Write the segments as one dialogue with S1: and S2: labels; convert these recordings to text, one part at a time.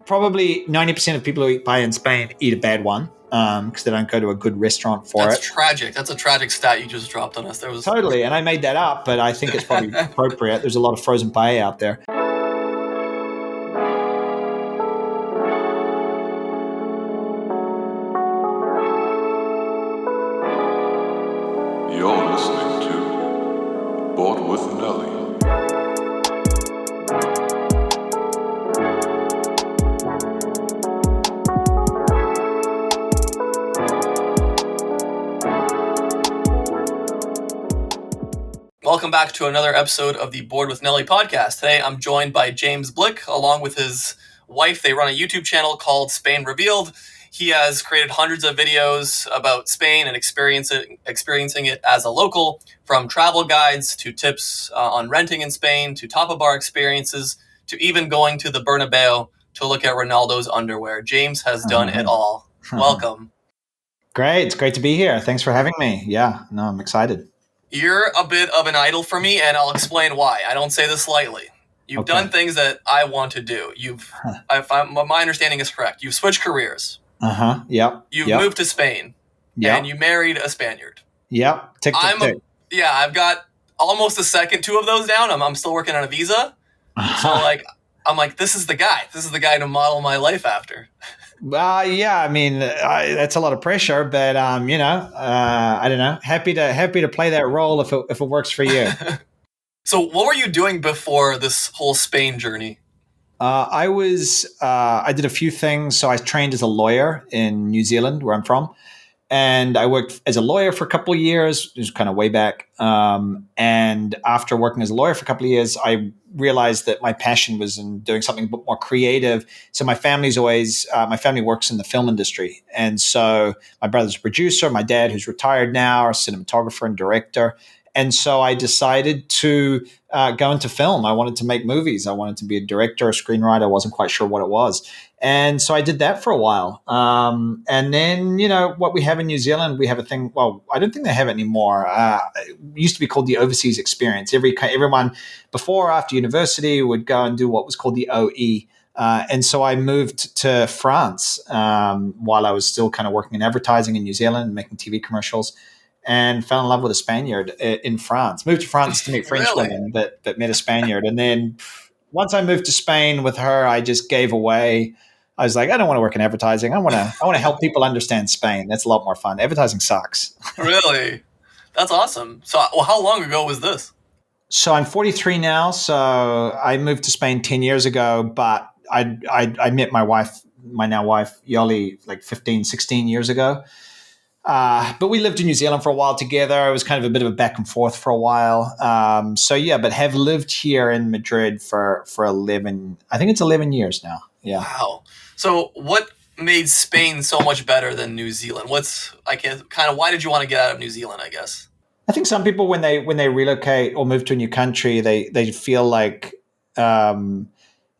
S1: probably 90% of people who eat paella in Spain eat a bad one because they don't go to a good restaurant for
S2: That's
S1: it.
S2: tragic. That's a tragic stat you just dropped on us.
S1: Totally, and I made that up, but I think it's probably appropriate. There's a lot of frozen paella out there.
S3: You're listening to Board with Nelly.
S2: Welcome back to another episode of the Board with Nelly podcast. Today I'm joined by James Blick along with his wife. They run a YouTube channel called Spain Revealed. He has created hundreds of videos about Spain and experiencing it as a local, from travel guides to tips on renting in Spain to tapa bar experiences to even going to the Bernabeu to look at Ronaldo's underwear. James has done it all. Welcome.
S1: Great. It's great to be here. Thanks for having me. Yeah, no, I'm excited.
S2: You're a bit of an idol for me, and I'll explain why. I don't say this lightly. You've done things that I want to do. My understanding is correct. You've switched careers.
S1: Yep.
S2: You've moved to Spain. Yep. And you married a Spaniard.
S1: Yep. Tick.
S2: I've got almost a second two of those down. I'm still working on a visa. So I'm like, this is the guy. This is the guy to model my life after.
S1: Yeah, I mean, that's a lot of pressure, but I don't know. Happy to play that role if it works for you.
S2: So, what were you doing before this whole Spain journey?
S1: I did a few things. So I trained as a lawyer in New Zealand, where I'm from. And I worked as a lawyer for a couple of years. It was kind of way back. And after working as a lawyer for a couple of years, I realized that my passion was in doing something a bit more creative. So my family works in the film industry. And so my brother's a producer, my dad, who's retired now, a cinematographer and director. And so I decided to go into film. I wanted to make movies. I wanted to be a director, a screenwriter. I wasn't quite sure what it was. And so I did that for a while. And then, what we have in New Zealand, we have a thing. Well, I don't think they have it anymore. It used to be called the overseas experience. Everyone before or after university would go and do what was called the OE. And so I moved to France while I was still kind of working in advertising in New Zealand, making TV commercials, and fell in love with a Spaniard in France. Moved to France to meet French women, but met a Spaniard. And then once I moved to Spain with her, I just gave away. I was like, I don't want to work in advertising. I want to help people understand Spain. That's a lot more fun. Advertising sucks.
S2: Really? That's awesome. So, how long ago was this?
S1: So I'm 43 now. So I moved to Spain 10 years ago, but I met my now wife, Yoly, like 15, 16 years ago. But we lived in New Zealand for a while together. It was kind of a bit of a back and forth for a while. But have lived here in Madrid for 11, I think it's 11 years now. Yeah.
S2: Wow. So what made Spain so much better than New Zealand? Why did you want to get out of New Zealand, I guess?
S1: I think some people, when they relocate or move to a new country, they feel like,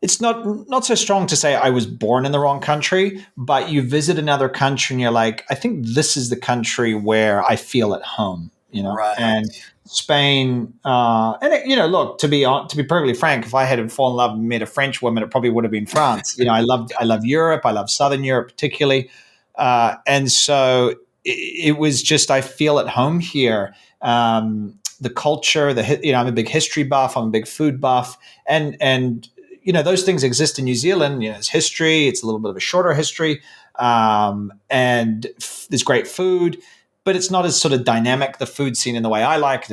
S1: it's not so strong to say I was born in the wrong country, but you visit another country and you're like, I think this is the country where I feel at home,
S2: Right.
S1: And Spain, look, to be perfectly frank, if I had fallen in love and met a French woman, it probably would have been France. I love Europe. I love Southern Europe particularly. And so it was just, I feel at home here. The culture, I'm a big history buff. I'm a big food buff. And those things exist in New Zealand. It's history. It's a little bit of a shorter history. And there's great food, but it's not as sort of dynamic, the food scene, in the way I like,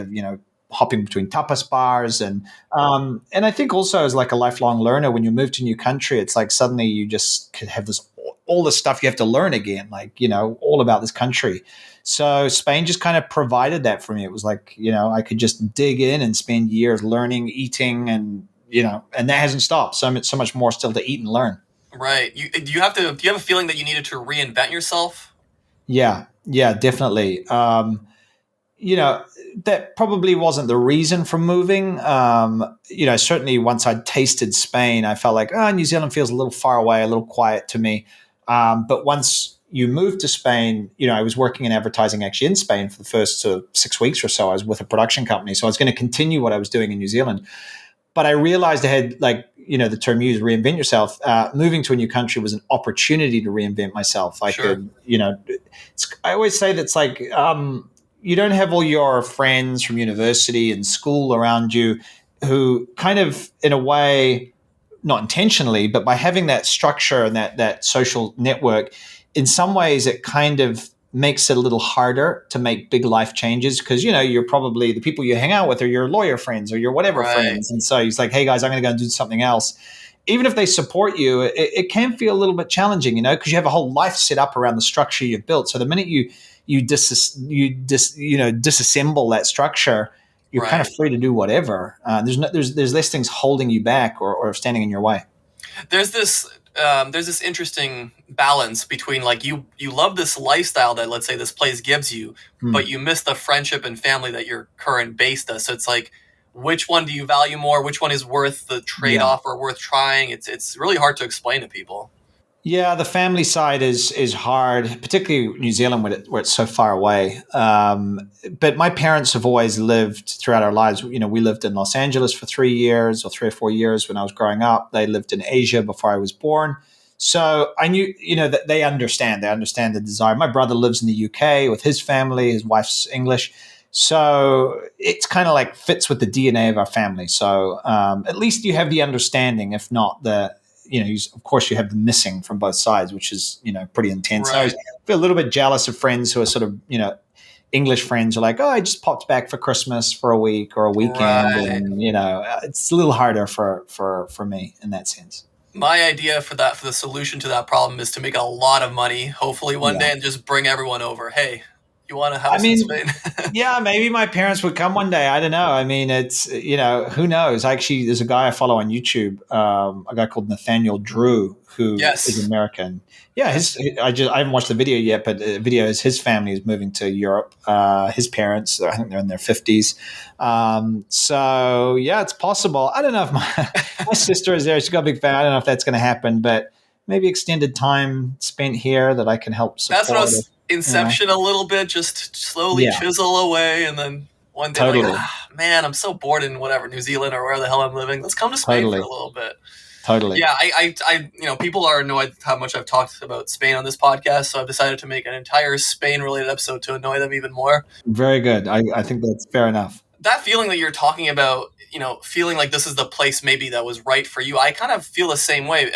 S1: hopping between tapas bars. And I think also as like a lifelong learner, when you move to a new country, it's like suddenly you just could have all the stuff you have to learn again, all about this country. So Spain just kind of provided that for me. It was like, I could just dig in and spend years learning, eating, and that hasn't stopped. So much more still to eat and learn.
S2: Right. Do you have a feeling that you needed to reinvent yourself?
S1: Yeah, definitely. That probably wasn't the reason for moving. Certainly once I'd tasted Spain, I felt like, New Zealand feels a little far away, a little quiet to me. But once you move to Spain, I was working in advertising actually in Spain for the first 6 weeks or so. I was with a production company. So I was going to continue what I was doing in New Zealand. But I realized I had the term you use, reinvent yourself. Moving to a new country was an opportunity to reinvent myself. I
S2: Sure.
S1: could, I always say that it's like you don't have all your friends from university and school around you who kind of, in a way, not intentionally, but by having that structure and that social network, in some ways it kind of makes it a little harder to make big life changes because, you're probably the people you hang out with are your lawyer friends or your whatever
S2: Right.
S1: friends. And so it's like, hey guys, I'm going to go and do something else. Even if they support you, it can feel a little bit challenging, because you have a whole life set up around the structure you've built. So the minute you disassemble that structure, you're kind of free to do whatever. There's less things holding you back or standing in your way.
S2: There's this interesting balance between like you love this lifestyle that, let's say, this place gives you, but you miss the friendship and family that your current base does. So it's like, which one do you value more? Which one is worth the trade-off or worth trying? It's really hard to explain to people.
S1: Yeah, the family side is hard, particularly New Zealand where it's so far away. But my parents have always lived throughout our lives. We lived in Los Angeles for 3 years or 3 or 4 years when I was growing up. They lived in Asia before I was born. So I knew, that they understand. They understand the desire. My brother lives in the UK with his family. His wife's English. So it's kind of like fits with the DNA of our family. So at least you have the understanding, if not the, of course you have the missing from both sides, which is, pretty intense.
S2: Right.
S1: I feel a little bit jealous of friends who are sort of, English friends are like, oh, I just popped back for Christmas for a week or a weekend.
S2: Right.
S1: And, it's a little harder for me in that sense.
S2: My idea for the solution to that problem is to make a lot of money, hopefully one day, and just bring everyone over. Hey, you want to have in Spain?
S1: Yeah, maybe my parents would come one day. I don't know. I mean, it's, who knows? Actually, there's a guy I follow on YouTube, a guy called Nathaniel Drew, who is American. Yeah, I haven't watched the video yet, but the video is his family is moving to Europe. His parents, I think they're in their 50s. So yeah, it's possible. I don't know if my sister is there. She's got a big family. I don't know if that's going to happen, but maybe extended time spent here that I can help support.
S2: That's what I was Inception a little bit, just slowly chisel away, and then one day, like, man, I'm so bored in whatever New Zealand or where the hell I'm living. Let's come to Spain for a little bit.
S1: Totally.
S2: Yeah, I people are annoyed how much I've talked about Spain on this podcast, so I've decided to make an entire Spain-related episode to annoy them even more.
S1: Very good. I think that's fair enough.
S2: That feeling that you're talking about, feeling like this is the place maybe that was right for you, I kind of feel the same way.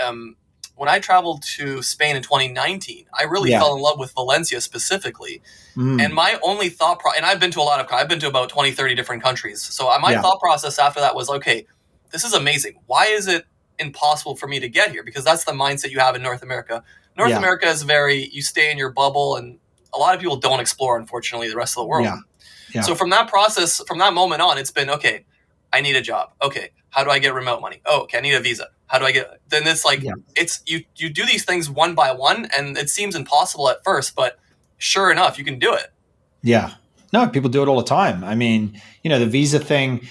S2: When I traveled to Spain in 2019, I really fell in love with Valencia specifically. And my only thought and I've been to about 20, 30 different countries. So my thought process after that was, okay, this is amazing. Why is it impossible for me to get here? Because that's the mindset you have in North America. North America is you stay in your bubble, and a lot of people don't explore, unfortunately, the rest of the world. Yeah. So from that moment on, it's been, okay, I need a job. Okay, how do I get remote money? Oh, okay, I need a visa. How do I get? Then it's like it's you do these things one by one, and it seems impossible at first, but sure enough, you can do it.
S1: Yeah, no, people do it all the time. I mean, the visa thing.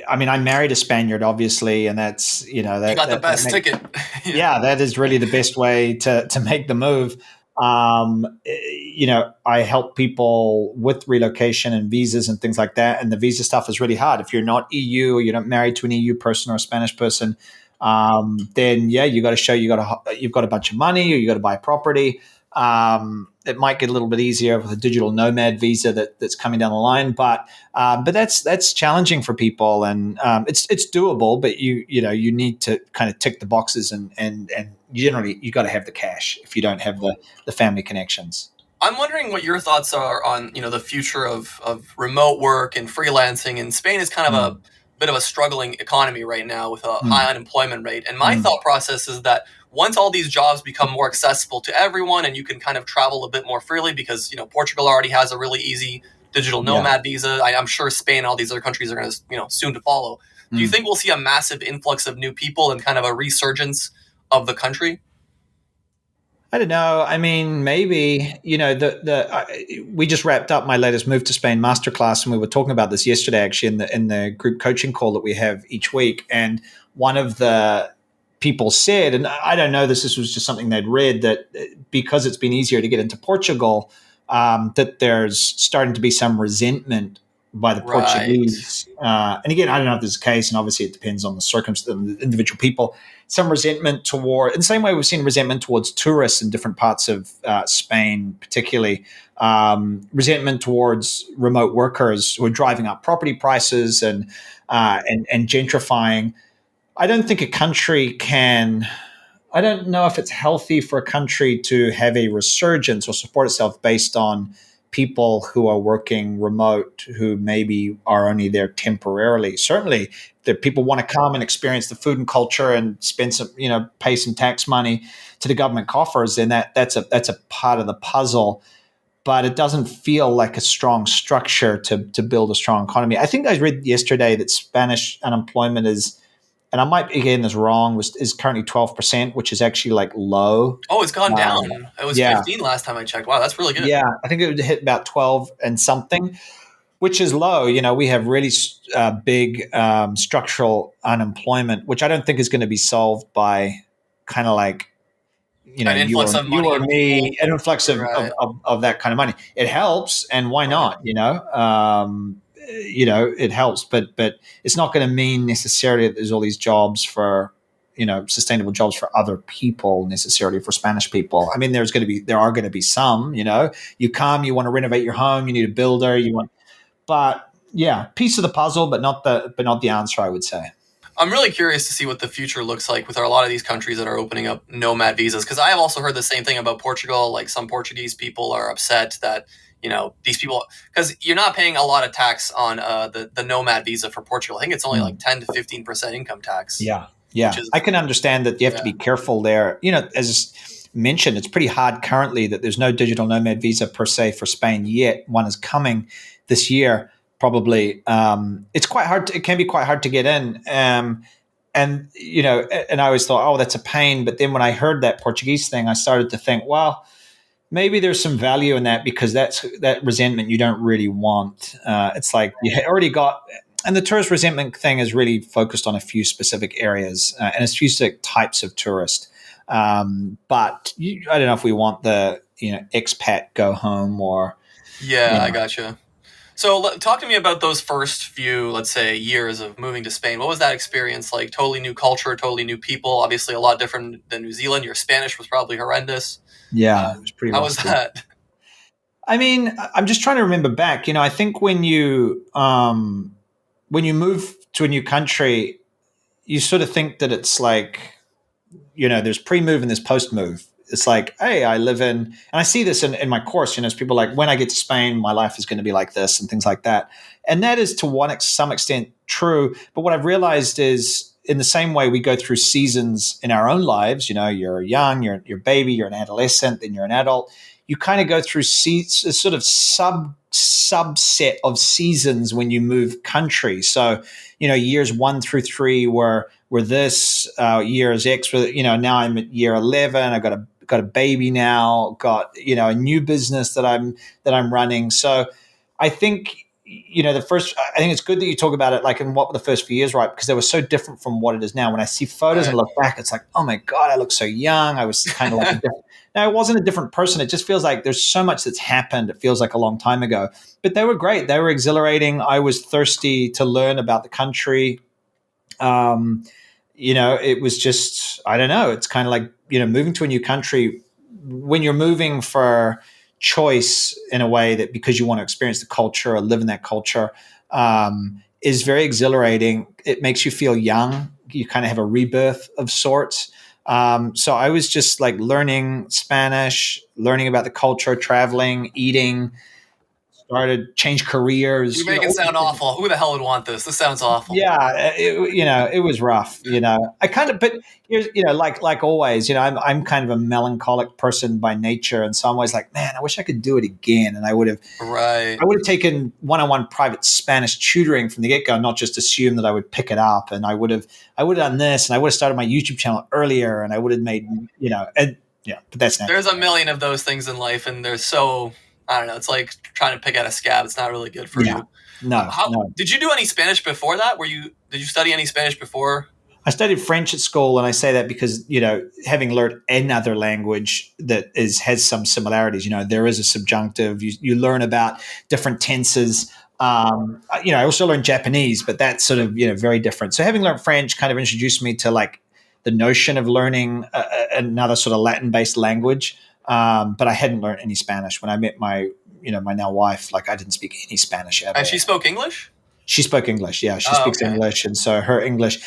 S1: I mean, I married a Spaniard, obviously, and that's that.
S2: You got the best ticket.
S1: Yeah, that is really the best way to make the move. I help people with relocation and visas and things like that. And the visa stuff is really hard. If you're not EU or you're not married to an EU person or a Spanish person, then you got to show you've got a bunch of money or you got to buy property. It might get a little bit easier with a digital nomad visa that's coming down the line, but that's challenging for people, and it's doable. But you need to kind of tick the boxes, and generally you got to have the cash if you don't have the family connections.
S2: I'm wondering what your thoughts are on the future of remote work and freelancing. And Spain is kind of a bit of a struggling economy right now with a high unemployment rate. And my thought process is that once all these jobs become more accessible to everyone and you can kind of travel a bit more freely, because Portugal already has a really easy digital nomad visa. I'm sure Spain and all these other countries are going to soon to follow. Do you think we'll see a massive influx of new people and kind of a resurgence of the country?
S1: I don't know. I mean, maybe, we just wrapped up my latest Move to Spain masterclass, and we were talking about this yesterday, actually, in the group coaching call that we have each week. And one of the people said, and I don't know this was just something they'd read, that because it's been easier to get into Portugal, that there's starting to be some resentment by the
S2: Right.
S1: Portuguese. And again, I don't know if this is the case, and obviously it depends on the circumstance, the individual people. Some resentment toward, in the same way we've seen resentment towards tourists in different parts of Spain, particularly resentment towards remote workers who are driving up property prices and gentrifying. I don't think a country can. I don't know if it's healthy for a country to have a resurgence or support itself based on people who are working remote who maybe are only there temporarily. Certainly, that people want to come and experience the food and culture and spend some, pay some tax money to the government coffers, then that's a part of the puzzle. But it doesn't feel like a strong structure to build a strong economy. I think I read yesterday that Spanish unemployment is, and I might be getting this wrong, is currently 12%, which is actually like low.
S2: Oh, it's gone down. It was
S1: Yeah.
S2: 15 last time I checked. Wow, that's really good.
S1: Yeah, I think it would hit about 12 and something, which is low. We have really big structural unemployment, which I don't think is going to be solved by kind of like,
S2: An influx of money
S1: you or
S2: of
S1: me,
S2: people.
S1: an influx
S2: Right.
S1: of that kind of money. It helps, and why not? It helps, but it's not going to mean necessarily that there's all these jobs for, sustainable jobs for other people necessarily for Spanish people. I mean, there are going to be some. You come, you want to renovate your home, you need a builder, but yeah, piece of the puzzle, but not the answer, I would say.
S2: I'm really curious to see what the future looks like with a lot of these countries that are opening up nomad visas. Because I have also heard the same thing about Portugal. Like some Portuguese people are upset that, these people, because you're not paying a lot of tax on the nomad visa for Portugal. I think it's only like 10 to 15% income tax.
S1: Yeah. I can understand that you have to be careful there. As mentioned, it's pretty hard currently that there's no digital nomad visa per se for Spain yet. One is coming this year. Probably, it's quite hard. It can be quite hard to get in, and I always thought, oh, that's a pain. But then when I heard that Portuguese thing, I started to think, well, maybe there's some value in that, because that resentment you don't really want. It's like you already got, and the tourist resentment thing is really focused on a few specific areas and a few specific types of tourist. But I don't know if we want the expat go home or.
S2: Yeah, I gotcha. So talk to me about those first few, let's say, years of moving to Spain. What was that experience like? Totally new culture, totally new people, obviously a lot different than New Zealand. Your Spanish was probably horrendous.
S1: Yeah, it was pretty
S2: How
S1: rusty.
S2: was that?
S1: I mean, I'm just trying to remember back. I think when you move to a new country, you sort of think that it's like, there's pre-move and there's post-move. It's like, hey, I live in, and I see this in my course, as people like, when I get to Spain, my life is going to be like this and things like that. And that is to some extent true. But what I've realized is, in the same way we go through seasons in our own lives, you're young, you're a baby, you're an adolescent, then you're an adult. You kind of go through a sort of subset of seasons when you move country. So, years 1 through 3 were this, years X, now I'm at year 11. I got a baby now, got, a new business that I'm running. So I think, I think it's good that you talk about it, like in what were the first few years, right? Because they were so different from what it is now. When I see photos and look back, it's like, oh my God, I look so young. I was kind of like now, I wasn't a different person. It just feels like there's so much that's happened. It feels like a long time ago, but they were great. They were exhilarating. I was thirsty to learn about the country. It was just, I don't know. It's kind of like, moving to a new country, when you're moving for choice in a way that because you want to experience the culture or live in that culture, is very exhilarating. It makes you feel young. You kind of have a rebirth of sorts. So I was just like learning Spanish, learning about the culture, traveling, eating, change careers.
S2: You make it sound awful. Who the hell would want this? This sounds awful.
S1: Yeah, it was rough. I kind of, but here's, like always, I'm kind of a melancholic person by nature, and so I'm always like, man, I wish I could do it again, and I would have taken one-on-one private Spanish tutoring from the get-go, not just assume that I would pick it up, and I would have done this, and I would have started my YouTube channel earlier, and I would have made, but that's not.
S2: There's a million of those things in life, and they're so. I don't know. It's like trying to pick out a scab. It's not really good for you.
S1: No.
S2: Did you do any Spanish before that? Did you study any Spanish before?
S1: I studied French at school, and I say that because, having learned another language that has some similarities, there is a subjunctive. You learn about different tenses. I also learned Japanese, but that's sort of, very different. So having learned French kind of introduced me to like the notion of learning another sort of Latin-based language. But I hadn't learned any Spanish. When I met my now wife, like I didn't speak any Spanish at all.
S2: And she spoke English?
S1: She spoke English. Yeah, she speaks
S2: okay.
S1: English. And so her English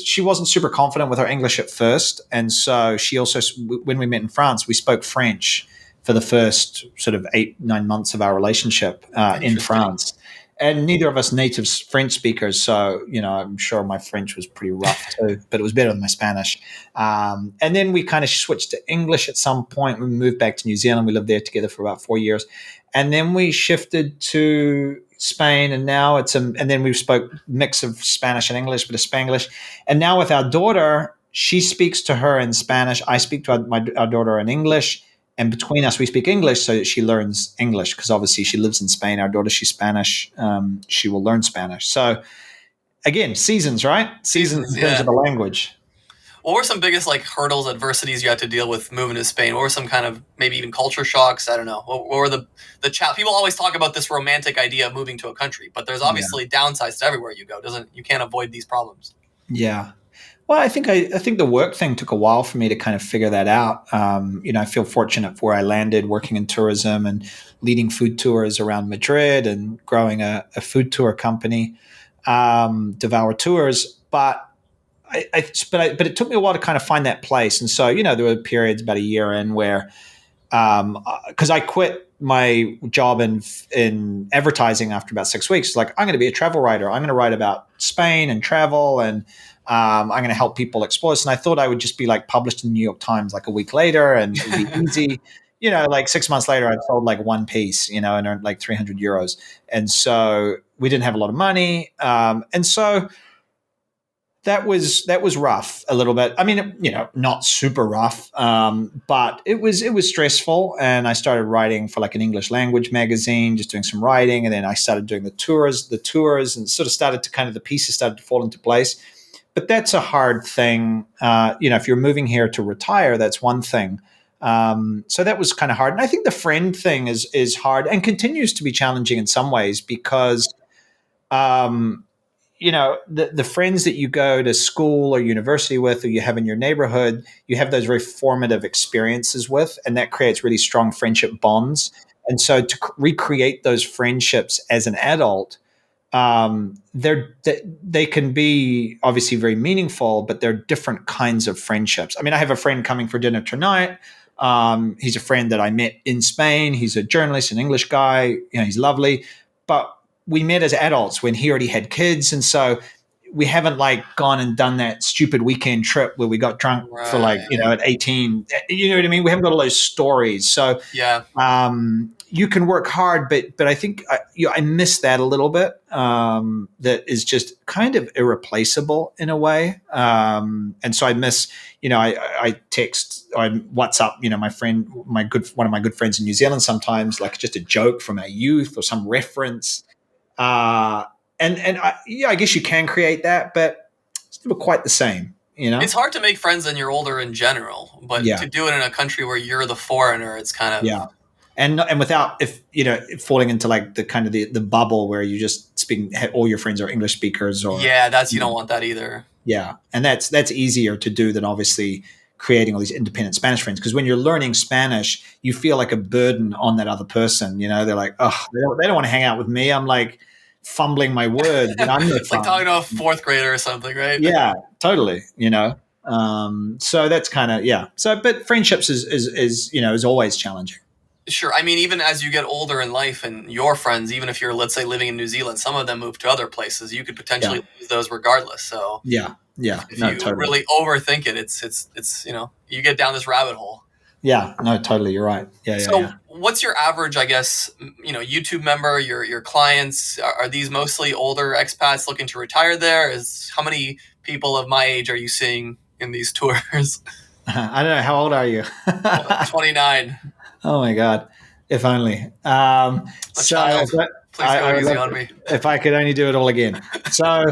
S1: she wasn't super confident with her English at first. And so she also, when we met in France, we spoke French for the first sort of 8-9 months of our relationship in France. And neither of us native French speakers. So, I'm sure my French was pretty rough too, but it was better than my Spanish. And then we kind of switched to English at some point. We moved back to New Zealand. We lived there together for about 4 years. And then we shifted to Spain, and now and then we spoke mix of Spanish and English, but of Spanglish. And now with our daughter, she speaks to her in Spanish. I speak to our daughter in English. And between us, we speak English so that she learns English, because obviously she lives in Spain. Our daughter, she's Spanish. She will learn Spanish. So again, seasons, right? Seasons in terms of the language.
S2: What were some biggest hurdles, adversities you had to deal with moving to Spain? What were some kind of maybe even culture shocks? I don't know. What were the people always talk about this romantic idea of moving to a country, but there's obviously downsides to everywhere you go. You can't avoid these problems.
S1: Yeah. Well, I think the work thing took a while for me to kind of figure that out. I feel fortunate for where I landed, working in tourism and leading food tours around Madrid and growing a food tour company, Devour Tours. But but it took me a while to kind of find that place. And so, there were periods about a year in where, because I quit my job in advertising after about 6 weeks. Like, I'm going to be a travel writer. I'm going to write about Spain and travel, and I'm going to help people explore this. And I thought I would just be published in the New York Times a week later, and it would be easy. 6 months later, I sold one piece, and earned €300. And so we didn't have a lot of money. And so that was rough a little bit. I mean, not super rough, but it was stressful. And I started writing for an English language magazine, just doing some writing. And then I started doing the tours, and sort of started to the pieces started to fall into place. But that's a hard thing. If you're moving here to retire, that's one thing. So that was kind of hard. And I think the friend thing is hard and continues to be challenging in some ways, because the friends that you go to school or university with, or you have in your neighborhood, you have those very formative experiences with, and that creates really strong friendship bonds. And so to recreate those friendships as an adult, they can be obviously very meaningful, but they're different kinds of friendships. I mean, I have a friend coming for dinner tonight. He's a friend that I met in Spain. He's a journalist, an English guy. He's lovely, but we met as adults when he already had kids. And so we haven't gone and done that stupid weekend trip where we got drunk for at 18, you know what I mean? We haven't got all those stories. So
S2: yeah,
S1: you can work hard, but I think I miss that a little bit. That is just kind of irreplaceable in a way. And so I miss, I text, I WhatsApp, my friend, one of my good friends in New Zealand sometimes, just a joke from our youth or some reference. I guess you can create that, but it's never quite the same.
S2: It's hard to make friends when you're older in general, but to do it in a country where you're the foreigner, it's kind of
S1: and without falling into the kind of the bubble where you just speaking, all your friends are English speakers, or
S2: you don't want that either.
S1: Yeah, and that's easier to do than obviously creating all these independent Spanish friends, because when you're learning Spanish, you feel like a burden on that other person. They're like, oh, they don't want to hang out with me. I'm fumbling my words.
S2: It's like talking to a fourth grader or something, right?
S1: Yeah, totally. So that's kind of So, but friendships is always challenging.
S2: Sure. I mean, even as you get older in life, and your friends, even if you're, let's say, living in New Zealand, some of them move to other places. You could potentially lose those regardless. So if you really overthink it, it's you get down this rabbit hole.
S1: Yeah, no, totally. You're right.
S2: So what's your average, I guess, YouTube member, your clients? Are these mostly older expats looking to retire there? How many people of my age are you seeing in these tours?
S1: I don't know. How old are you?
S2: 29.
S1: Oh my God. If only.
S2: Child. Please go easy on me.
S1: If I could only do it all again. So,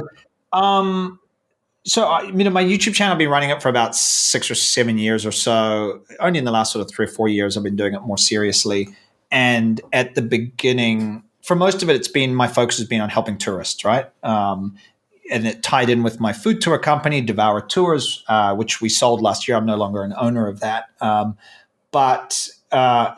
S1: So, my YouTube channel, I've been running it for about 6 or 7 years or so. Only in the last sort of 3 or 4 years, I've been doing it more seriously. And at the beginning, for most of it, my focus has been on helping tourists, right? And it tied in with my food tour company, Devour Tours, which we sold last year. I'm no longer an owner of that. But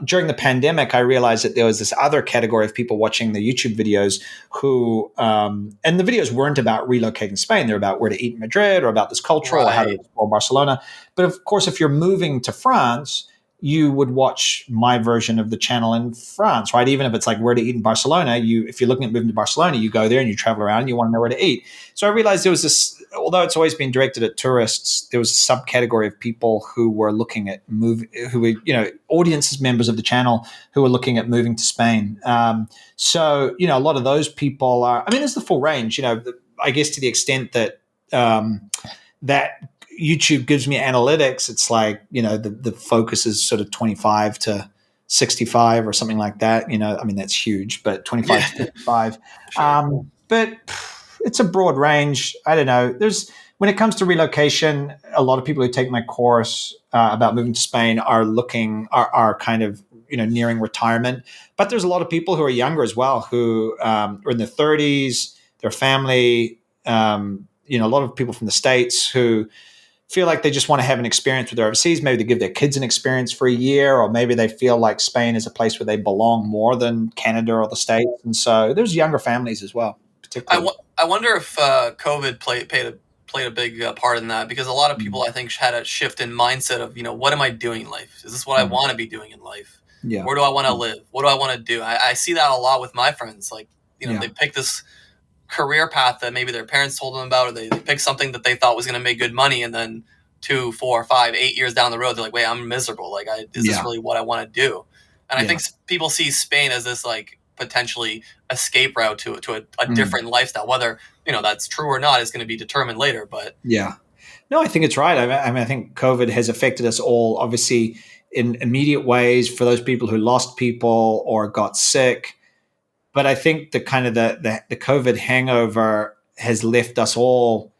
S1: during the pandemic, I realized that there was this other category of people watching the YouTube videos who, and the videos weren't about relocating to Spain. They're about where to eat in Madrid or about this culture or how to explore Barcelona. But of course, if you're moving to France, you would watch my version of the channel in France, right? Even if it's like where to eat in Barcelona, if you're looking at moving to Barcelona, you go there and you travel around and you want to know where to eat. So I realized there was this, although it's always been directed at tourists, there was a subcategory of people who were looking at who were, audiences, members of the channel who were looking at moving to Spain. So, a lot of those people there's the full range, I guess to the extent that, that YouTube gives me analytics. It's like, the focus is sort of 25 to 65 or something like that. That's huge, but 25 to 55. Sure. But it's a broad range. I don't know. When it comes to relocation, a lot of people who take my course about moving to Spain are kind of, nearing retirement. But there's a lot of people who are younger as well, who are in their 30s, their family, a lot of people from the States who feel like they just want to have an experience with overseas. Maybe they give their kids an experience for a year, or maybe they feel like Spain is a place where they belong more than Canada or the States. And so there's younger families as well, particularly.
S2: I wonder if COVID played a big part in that, because a lot of people, I think, had a shift in mindset of, what am I doing in life? Is this what I want to be doing in life?
S1: Yeah.
S2: Where do I want to live? What do I want to do? I see that a lot with my friends. Like, they pick this career path that maybe their parents told them about, or they pick something that they thought was going to make good money, and then 2, 4, 5, 8 years down the road, they're like, wait, I'm miserable. Like, is this really what I want to do? And I think people see Spain as this, like, potentially escape route to a different lifestyle. Whether, that's true or not is going to be determined later. But
S1: yeah. No, I think it's right. I think COVID has affected us all, obviously, in immediate ways for those people who lost people or got sick. But I think the kind of the COVID hangover has left us all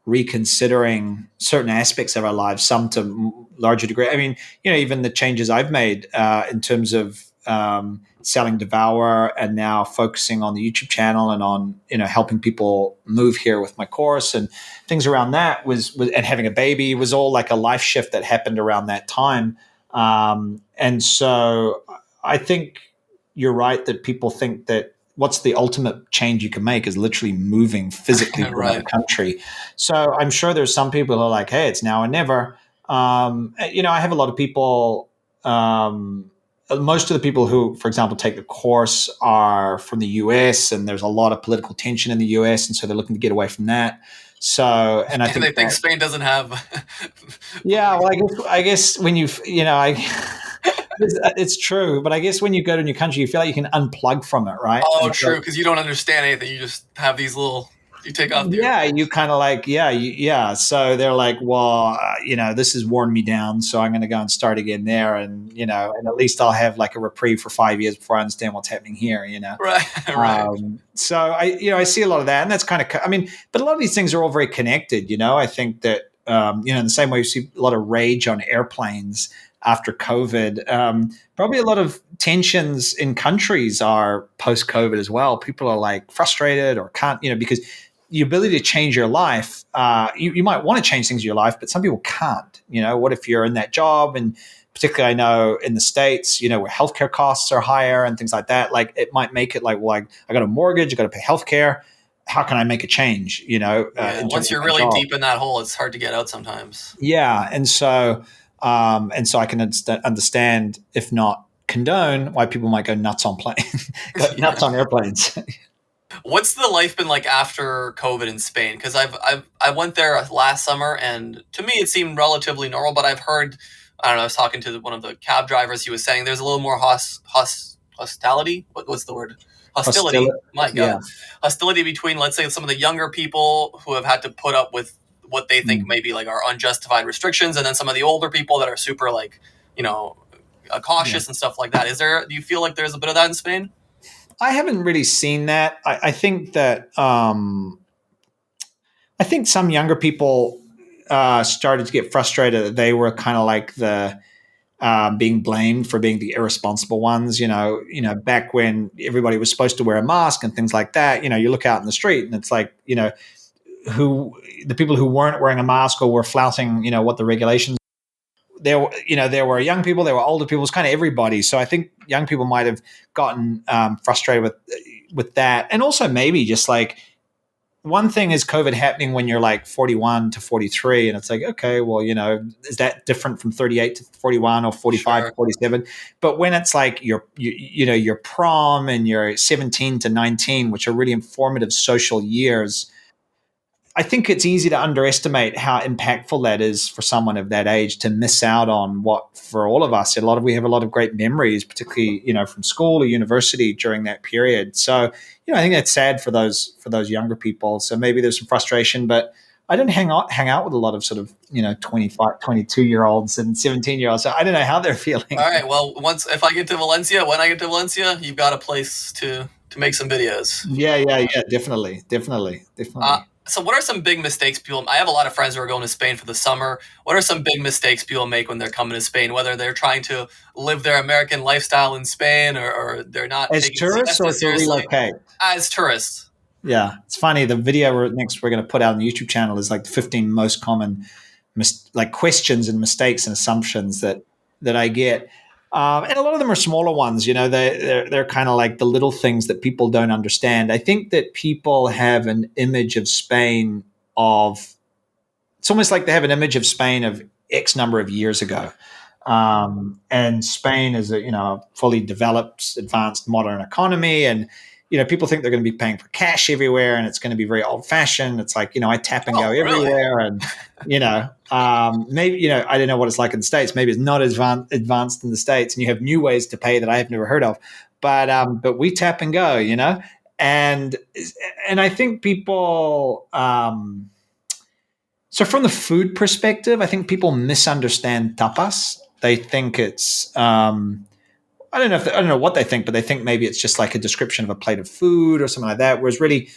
S1: reconsidering certain aspects of our lives, some to larger degree. I mean, even the changes I've made in terms of selling Devour and now focusing on the YouTube channel and on, helping people move here with my course and things around that was and having a baby was all like a life shift that happened around that time. And so I think you're right that people think that what's the ultimate change you can make is literally moving physically to another country. So I'm sure there's some people who are like, hey, it's now or never. I have a lot of people, most of the people who, for example, take the course are from the US, and there's a lot of political tension in the US. And so they're looking to get away from that. So, and I think
S2: they think Spain doesn't have.
S1: Yeah. Well, I guess when it's true, but I guess when you go to a new country, you feel like you can unplug from it, right?
S2: Oh, true, because you don't understand anything. You just have these you take off.
S1: You kind of like, So they're like, well, this has worn me down, so I'm going to go and start again there, and and at least I'll have like a reprieve for 5 years before I understand what's happening here,
S2: Right.
S1: So I see a lot of that, and that's kind of, but a lot of these things are all very connected. I think that in the same way you see a lot of rage on airplanes after COVID. Probably a lot of tensions in countries are post-COVID as well. People are like frustrated or can't, because the ability to change your life, you might want to change things in your life, but some people can't. What if you're in that job? And particularly I know in the States, where healthcare costs are higher and things like that, like it might make it like, well, I got a mortgage, I got to pay healthcare. How can I make a change?
S2: Once you're really deep in that hole, it's hard to get out sometimes.
S1: Yeah. And so I can understand, if not condone, why people might go nuts on nuts on airplanes.
S2: What's the life been like after COVID in Spain? Because I went there last summer, and to me it seemed relatively normal. But I've heard, I don't know, I was talking to one of the cab drivers. He was saying there's a little more hostility. What's the word? Hostility. My God, yeah. Hostility between, let's say, some of the younger people who have had to put up with what they think maybe like are unjustified restrictions, and then some of the older people that are super like, cautious and stuff like that. Do you feel like there's a bit of that in Spain?
S1: I haven't really seen that. I think that I think some younger people started to get frustrated that they were kind of like the being blamed for being the irresponsible ones. Back when everybody was supposed to wear a mask and things like that. You look out in the street and it's like, who the people who weren't wearing a mask or were flouting, what the regulations. There were young people, there were older people, it was kind of everybody. So I think young people might have gotten frustrated with that, and also maybe just like one thing is COVID happening when you're like 41 to 43, and it's like, okay, well, is that different from 38 to 41 or 45 to 47? But when it's like your prom and your 17 to 19, which are really informative social years, I think it's easy to underestimate how impactful that is for someone of that age to miss out on what, for all of us, we have a lot of great memories, particularly, from school or university during that period. So, I think that's sad for those younger people. So maybe there's some frustration, but I didn't hang out with a lot of sort of, 25, 22-year-olds and 17-year-olds. So I don't know how they're feeling.
S2: All right. Well, when I get to Valencia, you've got a place to make some videos.
S1: Yeah. Definitely.
S2: So what are some big mistakes people? I have a lot of friends who are going to Spain for the summer. What are some big mistakes people make when they're coming to Spain, whether they're trying to live their American lifestyle in Spain or they're not
S1: as tourists or to relocate?
S2: As tourists.
S1: Yeah, it's funny. The video we're going to put out on the YouTube channel is like the 15 most common questions and mistakes and assumptions that I get. And a lot of them are smaller ones. They're kind of like the little things that people don't understand. I think that people have an image of Spain it's almost like they have an image of Spain of X number of years ago. And Spain is a fully developed, advanced, modern economy, and people think they're going to be paying for cash everywhere, and it's going to be very old fashioned. It's like, I tap and go everywhere. And, maybe, I don't know what it's like in the States. Maybe it's not as advanced in the States, and you have new ways to pay that I have never heard of. But we tap and go, and I think people, so from the food perspective, I think people misunderstand tapas. They think it's, I don't know what they think, but they think maybe it's just like a description of a plate of food or something like that. Whereas really,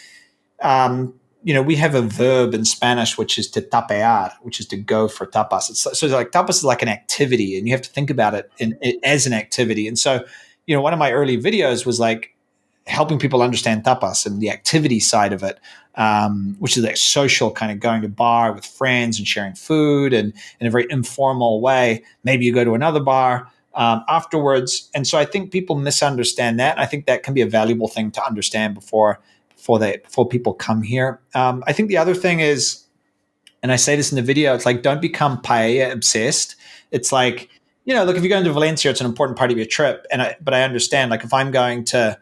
S1: we have a verb in Spanish, which is to tapear, which is to go for tapas. So it's like tapas is like an activity, and you have to think about it as an activity. And so, one of my early videos was like helping people understand tapas and the activity side of it, which is like social, kind of going to bar with friends and sharing food and in a very informal way. Maybe you go to another bar afterwards. And so I think people misunderstand that. I think that can be a valuable thing to understand before people come here. I think the other thing is, and I say this in the video, it's like, don't become paella obsessed. It's like, look, if you're going to Valencia, it's an important part of your trip. But I understand, like, if I'm going to,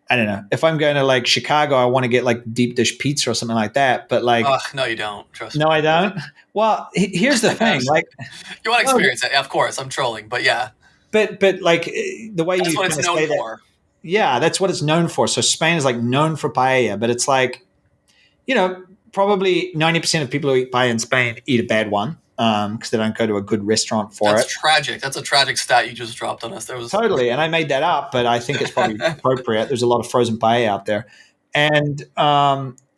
S1: I don't know, if I'm going to like Chicago, I want to get like deep dish pizza or something like that. But like,
S2: no, you don't. Trust me.
S1: No, I don't. Well, here's the thing. Like,
S2: you want to experience it. Of course, I'm trolling, but yeah.
S1: But like the way
S2: that's
S1: you
S2: what it's known for.
S1: Yeah, that's what it's known for. So Spain is like known for paella, but it's like, probably 90% of people who eat paella in Spain eat a bad one because they don't go to a good restaurant for it.
S2: That's tragic. That's a tragic stat you just dropped on us.
S1: Totally, and I made that up, but I think it's probably appropriate. There's a lot of frozen paella out there, and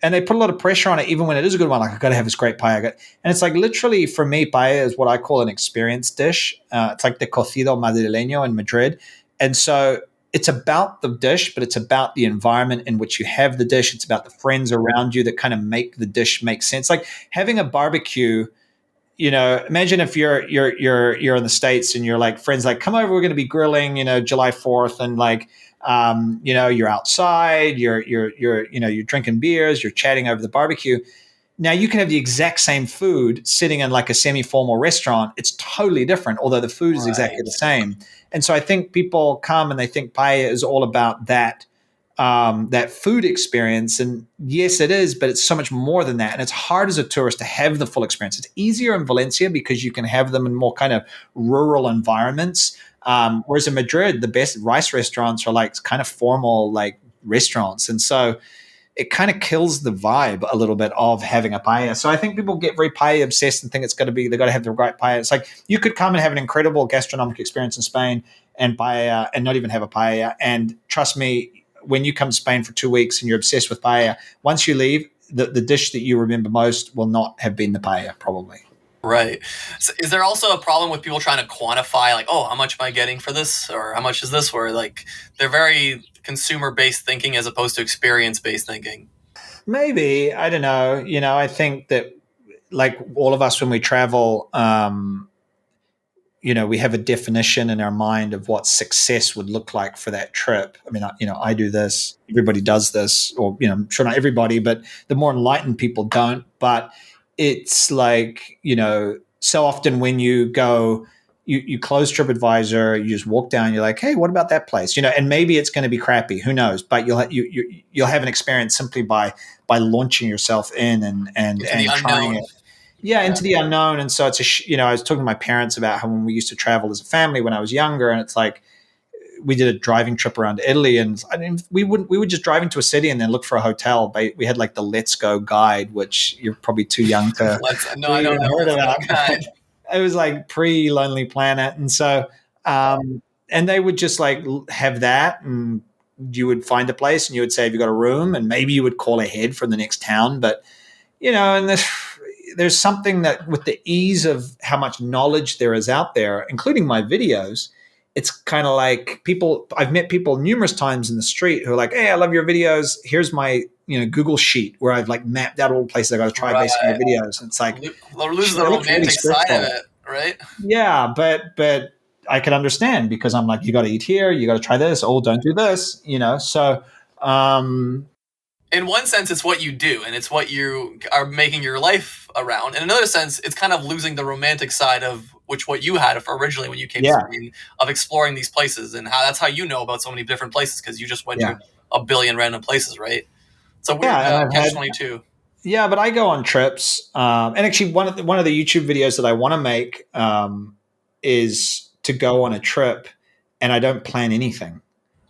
S1: they put a lot of pressure on it, even when it is a good one. Like, I've got to have this great paella. And it's like, literally, for me, paella is what I call an experience dish. It's like the cocido madrileño in Madrid. And so it's about the dish, but it's about the environment in which you have the dish. It's about the friends around you that kind of make the dish make sense. Like having a barbecue, imagine if you're in the States and you're like, friends like, come over, we're going to be grilling, July 4th. And like, you're outside, you're drinking beers, you're chatting over the barbecue. Now you can have the exact same food sitting in like a semi-formal restaurant. It's totally different, although the food is exactly the same. And so I think people come and they think paella is all about that food experience. And yes, it is, but it's so much more than that. And it's hard as a tourist to have the full experience. It's easier in Valencia because you can have them in more kind of rural environments. Whereas in Madrid, the best rice restaurants are like kind of formal like restaurants. And so it kind of kills the vibe a little bit of having a paella. So I think people get very paella obsessed and think they've got to have the right paella. It's like you could come and have an incredible gastronomic experience in Spain and paella and not even have a paella. And trust me, when you come to Spain for 2 weeks and you're obsessed with paella, once you leave, the dish that you remember most will not have been the paella, probably.
S2: Right. So is there also a problem with people trying to quantify, like, oh, how much am I getting for this? Or how much is this? Where like they're very consumer-based thinking as opposed to experience-based thinking.
S1: Maybe, I don't know. I think that like all of us when we travel, we have a definition in our mind of what success would look like for that trip. I mean, I do this, everybody does this, or, I'm sure not everybody, but the more enlightened people don't. But it's like, so often when you go, you close TripAdvisor, you just walk down, you're like, hey, what about that place? And maybe it's going to be crappy, who knows? But you'll have an experience simply by launching yourself in and trying it. Yeah, into the unknown. And so it's I was talking to my parents about how when we used to travel as a family when I was younger, and it's like we did a driving trip around Italy, and we would just drive into a city and then look for a hotel. We had like the Let's Go guide, which you're probably too young to.
S2: No, I don't know.
S1: Heard about. It was like pre-Lonely Planet, and so and they would just like have that, and you would find a place, and you would say if you got a room, and maybe you would call ahead from the next town, but and there's something that with the ease of how much knowledge there is out there, including my videos, it's kind of like I've met people numerous times in the street who are like, hey, I love your videos. Here's my, Google sheet where I've like mapped out all the places I got to try based on your videos. And it's like,
S2: lose the romantic side of it, right?
S1: Yeah. But I can understand because I'm like, you got to eat here. You got to try this. Oh, don't do this, so,
S2: in one sense, it's what you do, and it's what you are making your life around. In another sense, it's kind of losing the romantic side of what you had originally when you came to Spain, of exploring these places, and that's how you know about so many different places, because you just went to a billion random places, right? It's a weird catch-22.
S1: Yeah, but I go on trips, and actually one of the YouTube videos that I want to make is to go on a trip, and I don't plan anything,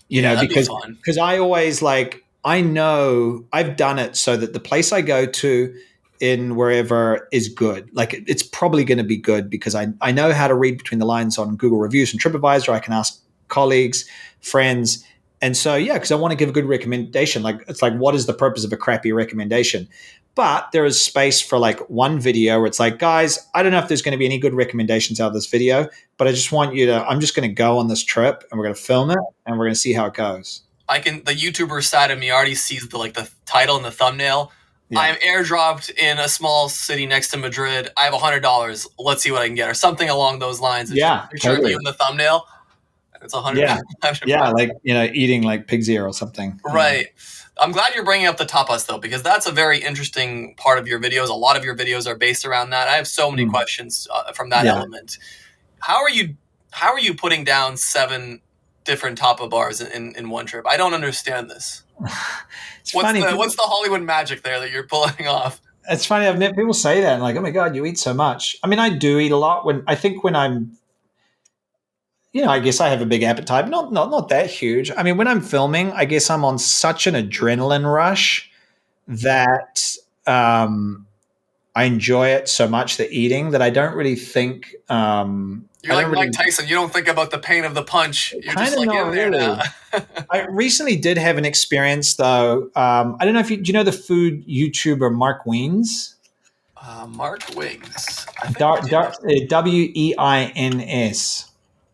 S1: because I always like. I know I've done it so that the place I go to in wherever is good. Like it's probably going to be good because I know how to read between the lines on Google reviews and TripAdvisor. I can ask colleagues, friends. And so, because I want to give a good recommendation. Like it's like, what is the purpose of a crappy recommendation? But there is space for like one video where it's like, guys, I don't know if there's going to be any good recommendations out of this video, but I just want I'm just going to go on this trip and we're going to film it and we're going to see how it goes.
S2: The YouTuber side of me already sees the title and the thumbnail. Yeah. I'm airdropped in a small city next to Madrid. I have $100. Let's see what I can get, or something along those lines. Picture you in the thumbnail. It's $100.
S1: Yeah, like eating like pig's ear or something.
S2: Right. I'm glad you're bringing up the tapas though, because that's a very interesting part of your videos. A lot of your videos are based around that. I have so many questions from that element. How are you putting down 7 different tapa bars in one trip? I don't understand this. What's the Hollywood magic there that you're pulling off?
S1: It's funny. I've met people say that and like, oh my God, you eat so much. I mean, I do eat a lot when I'm, I guess I have a big appetite, not that huge. I mean, when I'm filming, I guess I'm on such an adrenaline rush that I enjoy it so much, the eating, that I don't really think
S2: you're like Mike Tyson. You don't think about the pain of the punch. You're just like in there now.
S1: I recently did have an experience, though. I don't know if do you know the food YouTuber Mark Weins?
S2: Mark Wings.
S1: Weins.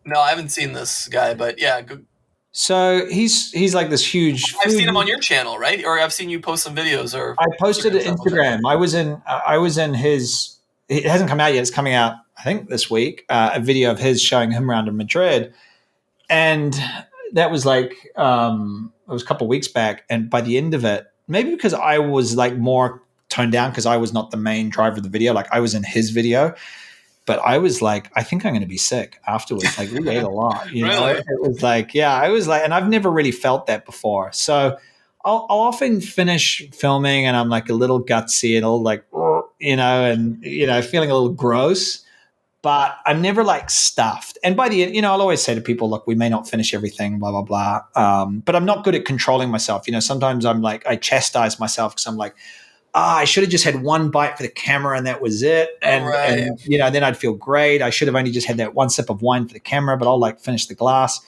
S2: No, I haven't seen this guy, but yeah. Good.
S1: So he's like this huge.
S2: I've seen him on your channel, right? Or I've seen you post some videos. Or
S1: I posted it Instagram. I was in his. It hasn't come out yet. It's coming out, I think, this week. A video of his showing him around in Madrid, and that was like it was a couple of weeks back. And by the end of it, maybe because I was like more toned down because I was not the main driver of the video, like I was in his video, but I was like, I think I'm going to be sick afterwards. Like we ate a lot,
S2: Really?
S1: It was like, I was like, and I've never really felt that before. So I'll often finish filming and I'm like a little gutsy and all like, and feeling a little gross, but I'm never like stuffed. And by the end, I'll always say to people, look, we may not finish everything, blah, blah, blah. But I'm not good at controlling myself. Sometimes I'm like, I chastise myself because I'm like, I should have just had one bite for the camera and that was it. And then I'd feel great. I should have only just had that one sip of wine for the camera, but I'll like finish the glass.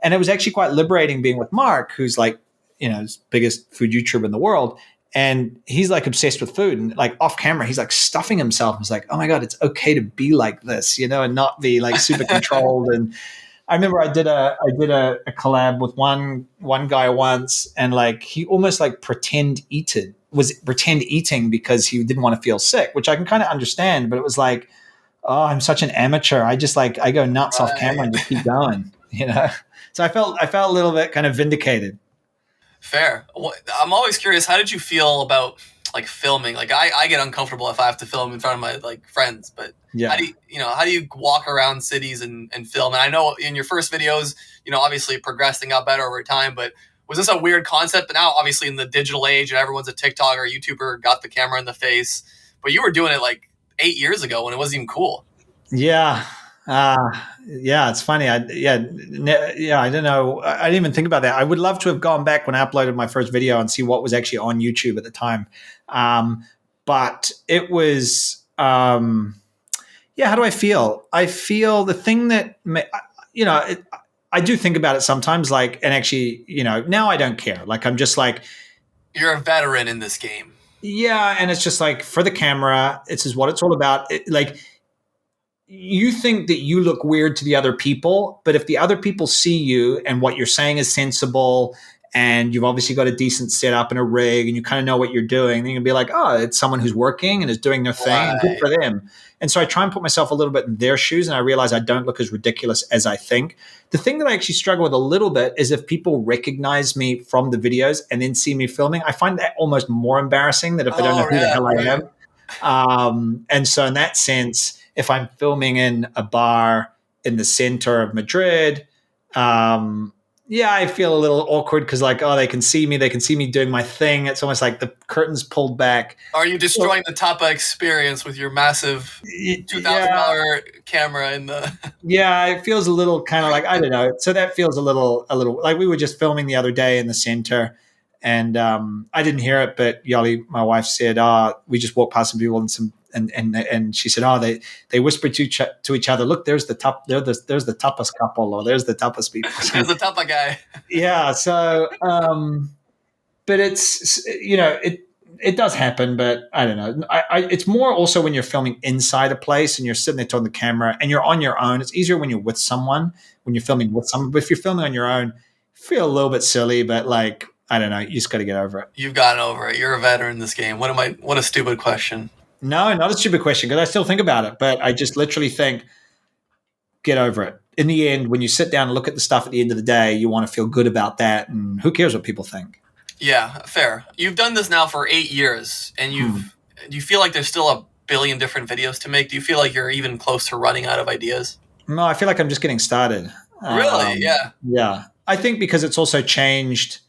S1: And it was actually quite liberating being with Mark, who's like, his biggest food YouTuber in the world. And he's like obsessed with food, and like off camera, he's like stuffing himself. He's like, oh my God, it's okay to be like this, and not be like super controlled. And I remember I did a collab with one guy once, and like he almost like pretend eating because he didn't want to feel sick, which I can kind of understand. But it was like, oh, I'm such an amateur. I just like I go nuts off camera and just keep going, So I felt a little bit kind of vindicated.
S2: Fair. Well, I'm always curious. How did you feel about like filming? Like I get uncomfortable if I have to film in front of my like friends, but how do you walk around cities and film? And I know in your first videos, obviously progressing got better over time, but was this a weird concept? But now obviously in the digital age and everyone's a TikToker or YouTuber, got the camera in the face, but you were doing it like 8 years ago when it wasn't even cool.
S1: Yeah. It's funny. I don't know. I didn't even think about that. I would love to have gone back when I uploaded my first video and see what was actually on YouTube at the time. But it was, how do I feel? I feel the thing that, I do think about it sometimes, like, and actually, now I don't care. Like, I'm just like,
S2: you're a veteran in this game.
S1: Yeah. And it's just like, for the camera, this is what it's all about. You think that you look weird to the other people, but if the other people see you and what you're saying is sensible, and you've obviously got a decent setup and a rig, and you kind of know what you're doing, then you'll be like, oh, it's someone who's working and is doing their thing. Right. Good for them. And so I try and put myself a little bit in their shoes, and I realize I don't look as ridiculous as I think. The thing that I actually struggle with a little bit is if people recognize me from the videos and then see me filming. I find that almost more embarrassing than if they don't know who the hell I am. And so in that sense, if I'm filming in a bar in the center of Madrid, I feel a little awkward because like, oh, they can see me doing my thing. It's almost like the curtain's pulled back.
S2: Are you destroying the Tapa experience with your massive $2,000 camera in the?
S1: Yeah, it feels a little kind of like, I don't know. So that feels a little like we were just filming the other day in the center. And I didn't hear it, but Yoly, my wife, said, we just walked past some people and she said, they whispered to each other, look, there's the tapas couple, or there's the tapas people.
S2: There's the tapa guy.
S1: Yeah. So, but it's, it does happen, but I don't know. It's more also when you're filming inside a place and you're sitting there talking to the camera and you're on your own. It's easier when you're with someone, when you're filming with someone. But if you're filming on your own, you feel a little bit silly, but like, I don't know. You just got to get over it.
S2: You've gotten over it. You're a veteran in this game. What a stupid question.
S1: No, not a stupid question, because I still think about it, but I just literally think, get over it. In the end, when you sit down and look at the stuff at the end of the day, you want to feel good about that, and who cares what people think?
S2: Yeah, fair. You've done this now for 8 years, and do you feel like there's still a billion different videos to make? Do you feel like you're even close to running out of ideas?
S1: No, I feel like I'm just getting started.
S2: Really? Yeah.
S1: Yeah. I think because it's also changed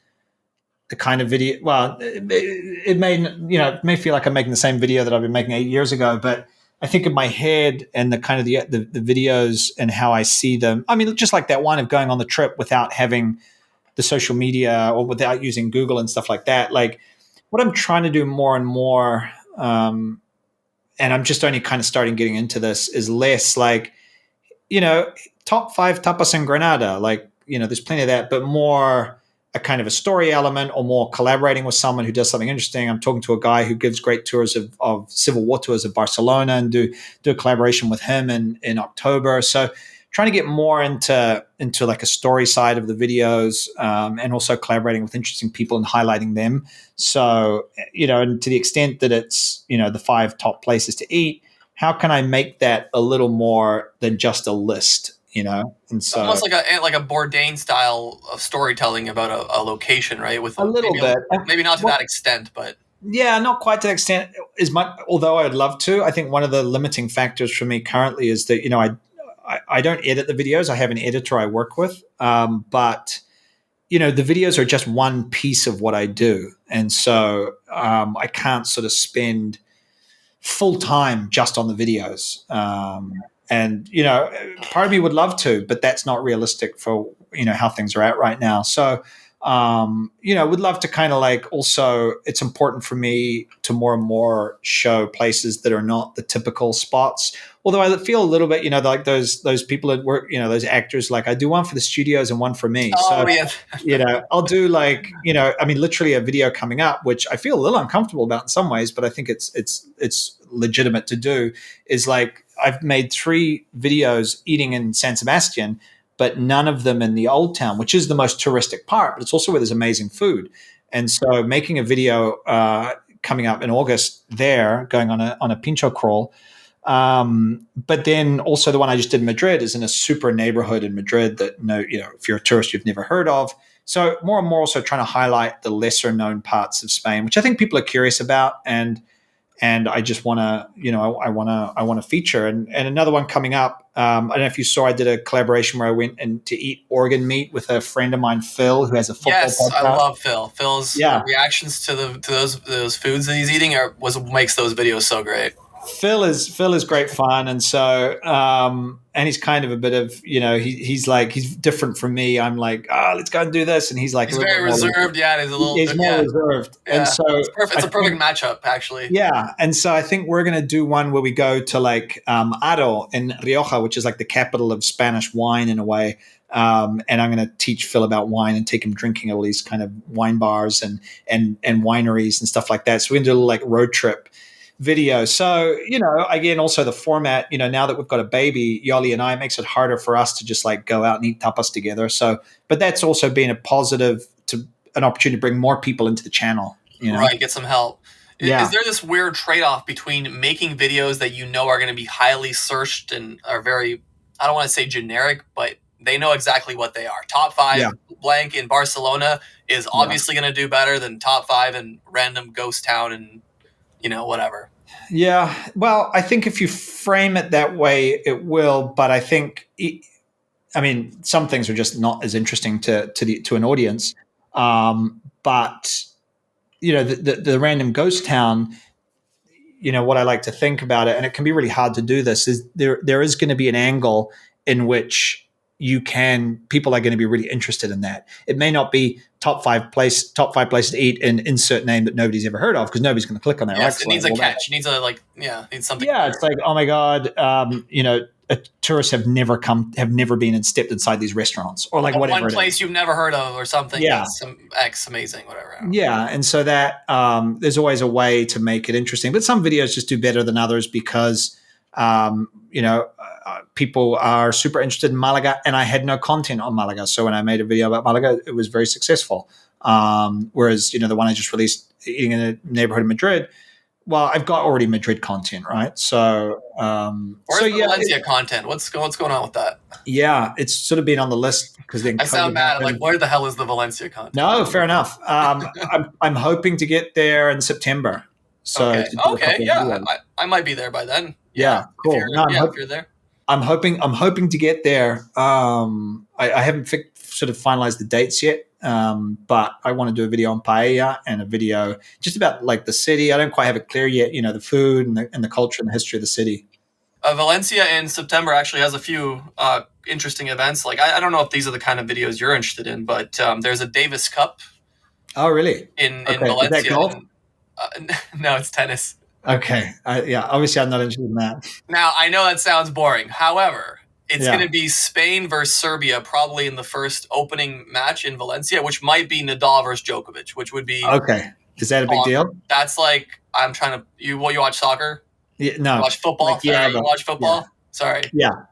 S1: the kind of video. Well, it may feel like I'm making the same video that I've been making 8 years ago, but I think in my head and the kind of the videos and how I see them, I mean, just like that one of going on the trip without having the social media or without using Google and stuff like that. Like what I'm trying to do more and more, and I'm just only kind of starting getting into this, is less like, top 5 tapas in Granada. Like, there's plenty of that, but more a kind of a story element, or more collaborating with someone who does something interesting. I'm talking to a guy who gives great tours of Civil War tours of Barcelona, and do a collaboration with him in October. So trying to get more into like a story side of the videos, and also collaborating with interesting people and highlighting them. So, and to the extent that it's, the 5 top places to eat, how can I make that a little more than just a list? And so
S2: almost like a Bourdain style of storytelling about a location, right? With
S1: a little bit,
S2: maybe not to that extent, but
S1: yeah, not quite to that extent as much. Although I would love to. I think one of the limiting factors for me currently is that I don't edit the videos. I have an editor I work with, but the videos are just one piece of what I do, and so I can't sort of spend full time just on the videos. And, part of me would love to, but that's not realistic for, how things are at right now. So, would love to kind of like, also it's important for me to more and more show places that are not the typical spots, Although I feel a little bit, like those people that work, those actors, like I do one for the studios and one for me.
S2: Oh,
S1: So,
S2: yeah.
S1: I'll do literally a video coming up, which I feel a little uncomfortable about in some ways, but I think it's legitimate to do. Is like I've made 3 videos eating in San Sebastian, but none of them in the old town, which is the most touristic part, but it's also where there's amazing food. And so making a video coming up in August there, going on a pincho crawl. But then also the one I just did in Madrid is in a super neighborhood in Madrid that if you're a tourist, you've never heard of. So more and more also trying to highlight the lesser known parts of Spain, which I think people are curious about. And I just want to, I want to feature. And another one coming up. I don't know if you saw, I did a collaboration where I went to eat organ meat with a friend of mine, Phil, who has a football podcast.
S2: Yes, I love Phil. Phil's reactions to those foods that he's eating makes those videos so great.
S1: Phil is great fun, and so and he's kind of a bit of he's different from me. I'm like, let's go and do this, and he's like
S2: he's very reserved. He's
S1: more reserved, and so
S2: it's a perfect matchup actually.
S1: Yeah, and so I think we're gonna do one where we go to like Aro in Rioja, which is like the capital of Spanish wine in a way. And I'm going to teach Phil about wine and take him drinking at all these kind of wine bars and wineries and stuff like that. So we're going to do a little like road trip video. So, again, also the format, now that we've got a baby, Yoly and I, it makes it harder for us to just like go out and eat tapas together. So, but that's also been a positive an opportunity to bring more people into the channel,
S2: Right, get some help.
S1: Yeah.
S2: Is there this weird trade-off between making videos that are going to be highly searched and are very, I don't want to say generic, but they know exactly what they are. Top 5 blank in Barcelona is obviously going to do better than top 5 in random ghost town and, whatever.
S1: Yeah. Well, I think if you frame it that way, it will. But I think, some things are just not as interesting to an audience. But, the random ghost town, what I like to think about it, and it can be really hard to do this, is there is going to be an angle in which people are going to be really interested in that. It may not be top five places to eat in insert name that nobody's ever heard of, because nobody's going to click on that.
S2: Yes, it needs a catch. It needs needs something.
S1: Yeah, it's like, oh my God, tourists have never been and stepped inside these restaurants, or like whatever.
S2: One place you've never heard of, or something.
S1: Yeah,
S2: some X amazing, whatever.
S1: Yeah, and so that there's always a way to make it interesting, but some videos just do better than others because people are super interested in Malaga, and I had no content on Malaga. So when I made a video about Malaga, it was very successful. Whereas, the one I just released, eating in a neighborhood in Madrid, well, I've got already Madrid content, right? So,
S2: Valencia content? What's going on with that?
S1: Yeah, it's sort of been on the list because then
S2: I sound mad. I'm like, where the hell is the Valencia content?
S1: No, fair enough. I'm hoping to get there in September. So
S2: okay, I might be there by then.
S1: Yeah, cool.
S2: If you're there.
S1: I'm hoping to get there. I haven't sort of finalized the dates yet, but I want to do a video on paella and a video just about like the city. I don't quite have it clear yet, the food and the culture and the history of the city.
S2: Valencia in September actually has a few interesting events. Like I don't know if these are the kind of videos you're interested in, but there's a Davis Cup.
S1: Oh, really?
S2: In Valencia.
S1: Is that golf?
S2: No, it's tennis.
S1: Okay. Obviously, I'm not interested in that.
S2: Now, I know that sounds boring. However, it's going to be Spain versus Serbia probably in the first opening match in Valencia, which might be Nadal versus Djokovic, which would be...
S1: Okay. Is that a big deal?
S2: That's like, I'm trying to... You watch soccer?
S1: Yeah, no.
S2: You watch football?
S1: Like,
S2: you watch football?
S1: Yeah.
S2: Sorry.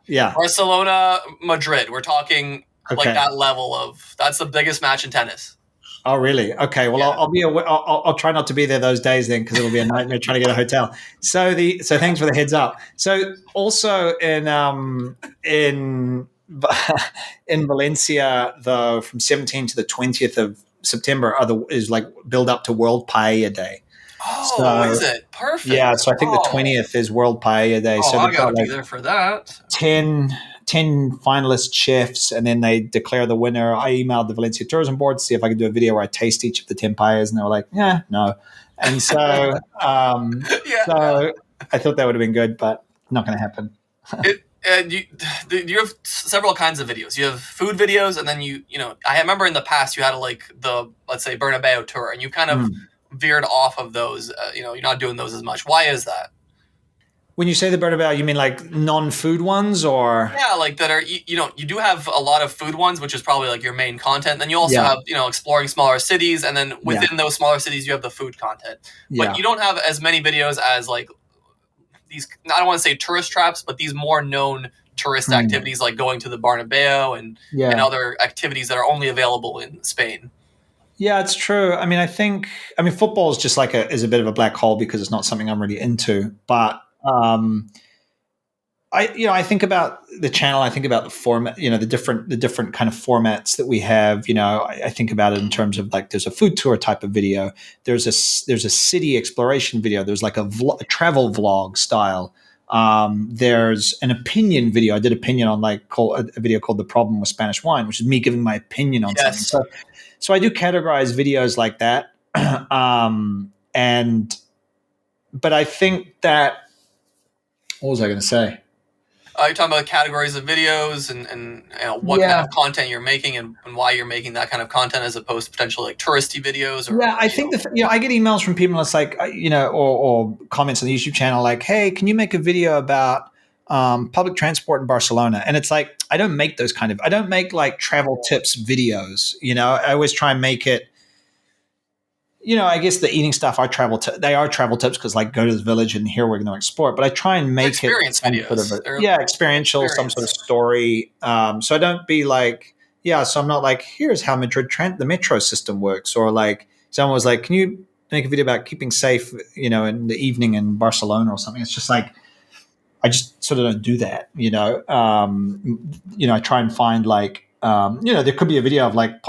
S1: Yeah.
S2: Barcelona, Madrid. We're talking like that level of... That's the biggest match in tennis.
S1: Oh, really? Okay. Well, I'll try not to be there those days then, because it'll be a nightmare trying to get a hotel. So thanks for the heads up. So also in Valencia, though, from 17th to the 20th of September is like build up to World Paella Day.
S2: Oh, is it? Perfect.
S1: Yeah. So I think the 20th is World Paella Day. So
S2: I gotta be there for that.
S1: 10 finalist chefs, and then they declare the winner. I emailed the Valencia Tourism Board to see if I could do a video where I taste each of the 10 paellas, and they were like, yeah, no. And so, so I thought that would have been good, but not going to happen.
S2: You have several kinds of videos. You have food videos, and then I remember in the past you had let's say Bernabeu tour, and you kind of veered off of those. You're not doing those as much. Why is that?
S1: When you say the Bernabeu, you mean like non-food ones, or?
S2: Yeah, like that are you do have a lot of food ones, which is probably like your main content. Then you also
S1: Yeah,
S2: have exploring smaller cities, and then
S1: yeah,
S2: within those smaller cities you have the food content. But
S1: yeah.
S2: you don't have as many videos as like these. I don't want to say tourist traps, but these more known tourist
S1: Mm.
S2: activities like going to the Bernabeu and
S1: Yeah.
S2: other activities that are only available in Spain.
S1: Yeah, it's true. I mean, football is just like is a bit of a black hole because it's not something I'm really into. But I think about the channel. I think about the format. The different kind of formats that we have. I think about it in terms of like there's a food tour type of video. There's a city exploration video. There's like a travel vlog style. There's an opinion video. I did opinion on a video called "The Problem with Spanish Wine," which is me giving my opinion on something.
S2: Yes.
S1: So I do categorize videos like that. And but I think that, what was I going to say?
S2: You're talking about categories of videos and what kind of content you're making and why you're making that kind of content as opposed to potentially like touristy videos. Or,
S1: Yeah, I think I get emails from people. It's like or comments on the YouTube channel like, "Hey, can you make a video about public transport in Barcelona?" And it's like I don't make I don't make like travel tips videos. I always try and make it. I guess the eating stuff they are travel tips because like go to the village and here we're going to explore. But I try and make
S2: experience
S1: it some
S2: videos.
S1: sort of experiential, some sort of story. So I don't be like, so I'm not like, here's how the metro system works, or like someone was like, can you make a video about keeping safe, in the evening in Barcelona or something? It's just like I just sort of don't do that. I try and find like there could be a video of like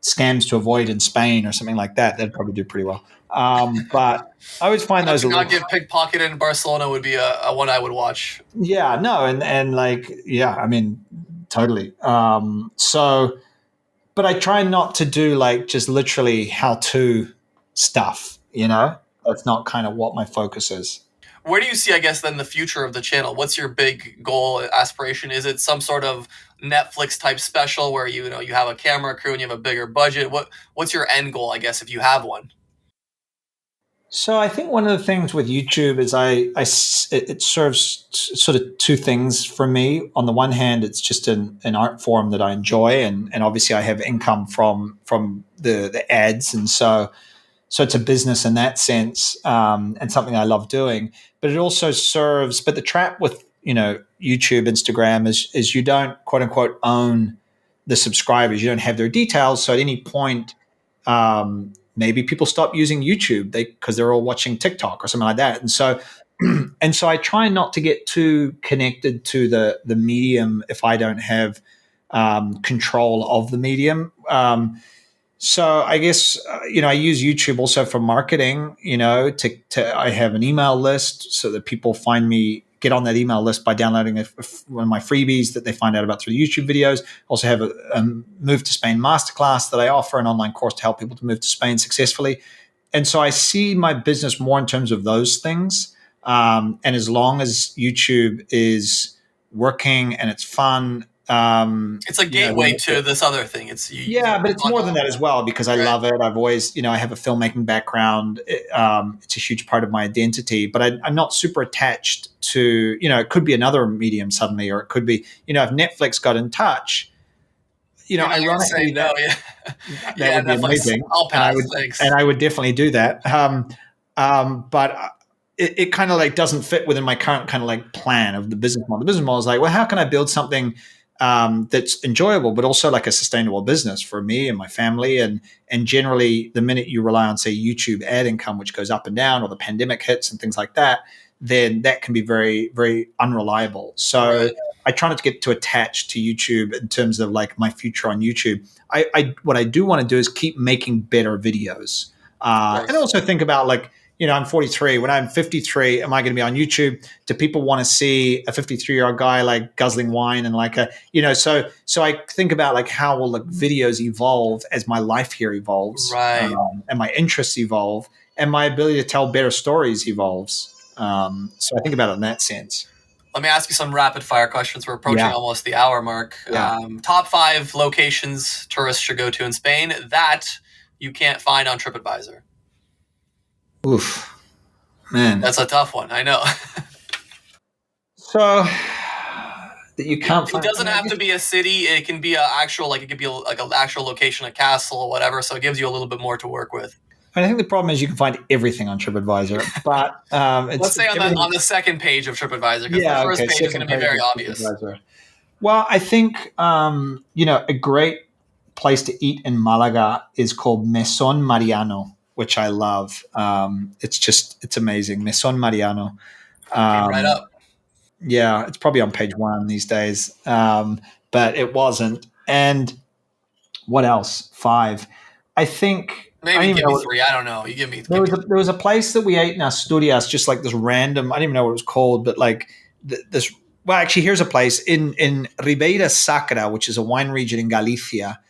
S1: scams to avoid in Spain or something like that. That'd probably do pretty well. But I always find those
S2: not get pickpocketed in Barcelona would be a one I would watch.
S1: Yeah, no, and like I mean, totally. But I try not to do like just literally how to stuff. That's not kind of what my focus is.
S2: Where do you see, I guess, then the future of the channel? What's your big goal, aspiration? Is it some sort of Netflix type special where you have a camera crew and you have a bigger budget? What's your end goal, I guess, if you have one?
S1: So I think one of the things with YouTube is it serves sort of two things for me. On the one hand, it's just an art form that I enjoy, and obviously I have income from the ads, and so it's a business in that sense, and something I love doing. But it also serves. But the trap with YouTube, Instagram is you don't quote unquote own the subscribers. You don't have their details. So at any point, maybe people stop using YouTube because they're all watching TikTok or something like that. And so I try not to get too connected to the medium if I don't have control of the medium. So I guess I use YouTube also for marketing. I have an email list so that people get on that email list by downloading one of my freebies that they find out about through the YouTube videos. Also have a Move to Spain masterclass that I offer, an online course to help people to move to Spain successfully. And so I see my business more in terms of those things. And as long as YouTube is working and it's fun.
S2: It's a gateway to this other thing. But
S1: it's more than that as well because I love it. I've always, I have a filmmaking background. It's a huge part of my identity, but I'm not super attached to, it could be another medium suddenly, or it could be, if Netflix got in touch, ironically that would be amazing.
S2: I'll pass. Thanks.
S1: And I would definitely do that. But it kind of like doesn't fit within my current kind of like plan of the business model. The business model is like, well, how can I build something that's enjoyable, but also like a sustainable business for me and my family. And generally, the minute you rely on, say, YouTube ad income, which goes up and down, or the pandemic hits and things like that, then that can be very, very unreliable. So I try not to get too attached to YouTube in terms of like my future on YouTube. What I do want to do is keep making better videos, and also think about like, I'm 43. When I'm 53, am I going to be on YouTube? Do people want to see a 53-year-old guy like guzzling wine and like so I think about like how will the videos evolve as my life here evolves,
S2: right?
S1: And my interests evolve, and my ability to tell better stories evolves. So I think about it in that sense.
S2: Let me ask you some rapid fire questions. We're approaching almost the hour mark. Top 5 locations tourists should go to in Spain that you can't find on TripAdvisor.
S1: Oof, man,
S2: that's a tough one. I know.
S1: So that you can't
S2: It
S1: find.
S2: doesn't have to be a city. It can be an actual, like it could be like an actual location, a castle or whatever. So it gives you a little bit more to work with.
S1: I think the problem is you can find everything on TripAdvisor, but
S2: Let's say on the second page of TripAdvisor, because the first page is going to be very obvious.
S1: Well, I think a great place to eat in Malaga is called Mesón Mariano, which I love. It's amazing. Mesón Mariano.
S2: Came right up.
S1: Yeah, it's probably on page 1 these days, but it wasn't. And what else? 5. I think
S2: maybe give me 3. I don't know. You give me.
S1: There was a place that we ate in Asturias, just like this random. I don't even know what it was called, but like this. Well, actually, here's a place in Ribeira Sacra, which is a wine region in Galicia.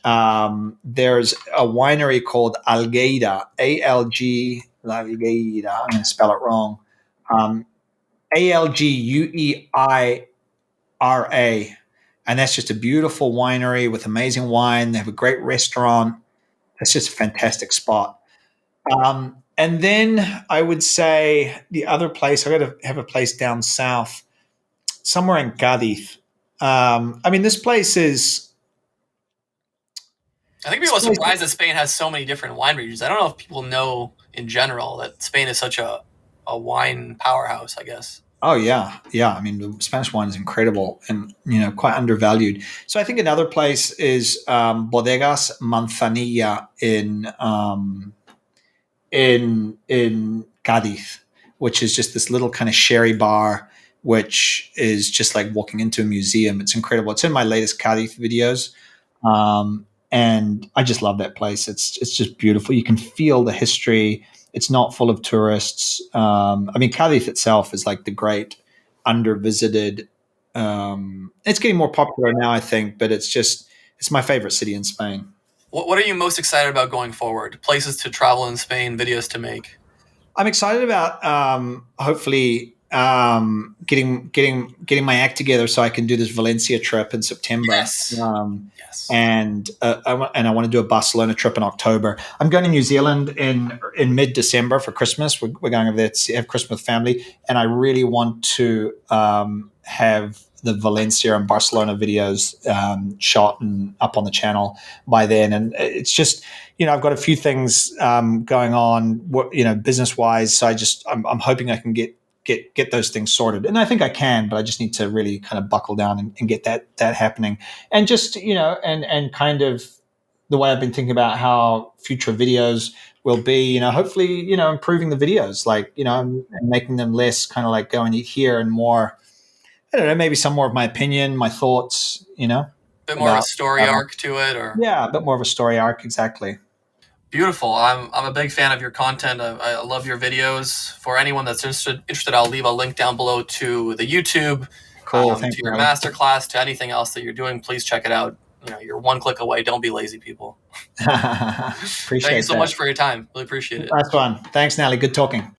S1: There's a winery called Algueira, Alg Algueira. I'm going to spell it wrong. Algueira, and that's just a beautiful winery with amazing wine. They have a great restaurant. It's just a fantastic spot. And then I would say the other place, I got to have a place down south, somewhere in Cadiz. This place is.
S2: I think people are surprised that Spain has so many different wine regions. I don't know if people know in general that Spain is such a wine powerhouse, I guess.
S1: Oh, yeah. Yeah. The Spanish wine is incredible and, quite undervalued. So I think another place is Bodegas Manzanilla in Cadiz, which is just this little kind of sherry bar, which is just like walking into a museum. It's incredible. It's in my latest Cadiz videos. And I just love that place. It's just beautiful. You can feel the history. It's not full of tourists. Cadiz itself is like the great undervisited. It's getting more popular now, I think, but it's my favorite city in Spain.
S2: What are you most excited about going forward? Places to travel in Spain, videos to make?
S1: I'm excited about hopefully getting my act together so I can do this Valencia trip in September.
S2: Yes.
S1: Yes. And I want to do a Barcelona trip in October. I'm going to New Zealand in mid-December for Christmas. We're going over there to have Christmas with family, and I really want to have the Valencia and Barcelona videos shot and up on the channel by then. And it's just, I've got a few things going on, business-wise. So I'm hoping I can get those things sorted. And I think I can, but I just need to really kind of buckle down and get that happening. And just, and kind of the way I've been thinking about how future videos will be, hopefully, improving the videos, like, and making them less kind of like go and eat here and more, I don't know, maybe some more of my opinion, my thoughts,
S2: a bit more of a story arc to it, or
S1: yeah, a bit more of a story arc. Exactly.
S2: Beautiful. I'm a big fan of your content. I love your videos. For anyone that's interested, I'll leave a link down below to the YouTube,
S1: cool.
S2: To your masterclass, to anything else that you're doing. Please check it out. You're one click away. Don't be lazy, people.
S1: Appreciate
S2: Thank you so much for your time. Really appreciate it.
S1: That's fun. Thanks, Nally. Good talking.